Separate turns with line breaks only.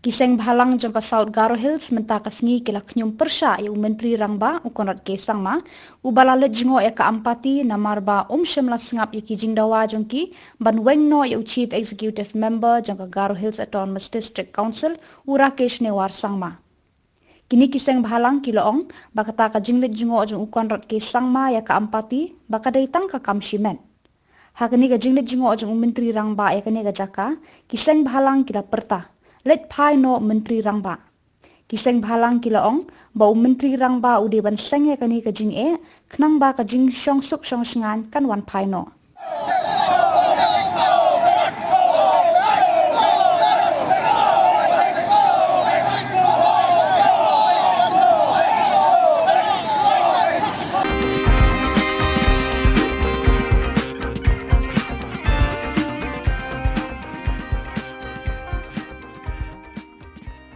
Kiseng bhalang jangka South Garo Hills menta kasngi kila knyum persya ya menteri rangba ukonot kesang ma ubala let jingo ya kaampati namarba shemla sengap ya kijing dawa jongki ban wengno ya chief executive member jangka Garo Hills Autonomous District Council Rakesh Newar sangma. Kini kiseng bhalang kiloong bakata ka jinglet jingo jong ukonot kesang ma ya kaampati bakadai tang ka kamshimen. Hakani ka jinglet jingo jong menteri rangba ya kani ka jaka kiseng bhalang kila perta. Let pai no menteri rangba. Kiseng bhalang kilaong bau menteri rangba ude ban senge kani ka jing e knang ba ka jing shong suk shong shngan kan wan pai no.